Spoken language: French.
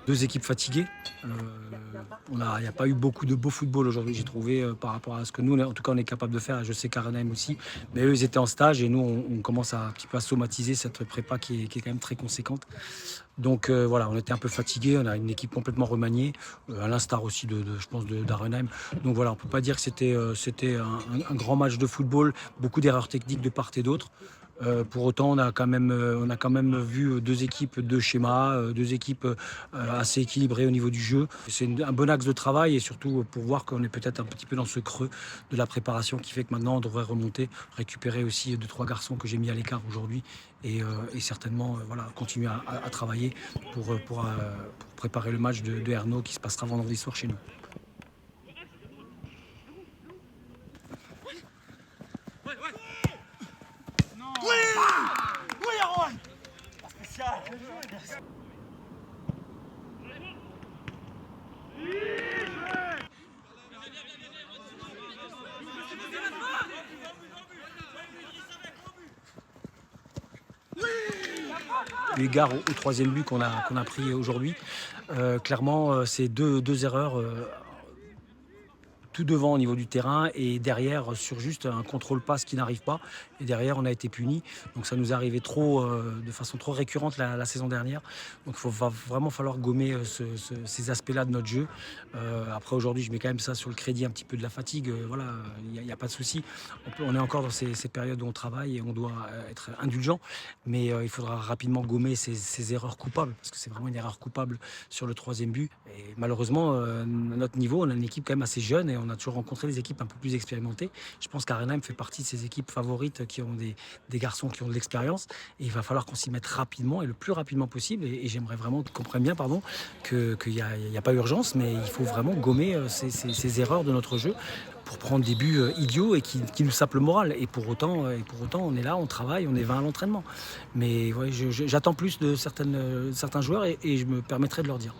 Deux équipes fatiguées. Il n'y a pas eu beaucoup de beau football aujourd'hui, j'ai trouvé, par rapport à ce que nous, en tout cas, on est capable de faire. Je sais qu'Arenheim aussi. Mais eux, ils étaient en stage et nous, on commence un petit peu à somatiser cette prépa qui est quand même très conséquente. Donc voilà, on était un peu fatigués. On a une équipe complètement remaniée, à l'instar aussi je pense, d'Arenheim. Donc voilà, on ne peut pas dire que c'était un grand match de football, beaucoup d'erreurs techniques de part et d'autre. Pour autant, on a quand même vu deux équipes, deux schémas, deux équipes assez équilibrées au niveau du jeu. C'est un bon axe de travail et surtout pour voir qu'on est peut-être un petit peu dans ce creux de la préparation qui fait que maintenant on devrait remonter, récupérer aussi deux, trois garçons que j'ai mis à l'écart aujourd'hui et certainement voilà, continuer à travailler pour préparer le match de Ernaud qui se passera vendredi soir chez nous. Eu égard au troisième but qu'on a pris aujourd'hui, clairement, c'est deux erreurs tout devant au niveau du terrain et derrière sur juste un contrôle passe qui n'arrive pas. Et derrière, on a été puni. Donc ça nous est arrivé de façon trop récurrente la saison dernière. Donc va vraiment falloir gommer ces aspects-là de notre jeu. Après, aujourd'hui, je mets quand même ça sur le crédit un petit peu de la fatigue. Voilà, il n'y a pas de souci. On est encore dans ces périodes où on travaille et on doit être indulgent. Mais il faudra rapidement gommer ces erreurs coupables. Parce que c'est vraiment une erreur coupable sur le troisième but. Et malheureusement, à notre niveau, on a une équipe quand même assez jeune et on a toujours rencontré des équipes un peu plus expérimentées. Je pense qu'Arenheim fait partie de ces équipes favorites qui ont des garçons qui ont de l'expérience. Et il va falloir qu'on s'y mette rapidement et le plus rapidement possible. Et j'aimerais vraiment qu'on comprenne bien qu'il n'y a pas urgence, mais il faut vraiment gommer ces erreurs de notre jeu pour prendre des buts idiots et qui nous sapent le moral. Et pour autant, on est là, on travaille, on est 20 à l'entraînement. Mais ouais, j'attends plus de certains joueurs et je me permettrai de leur dire.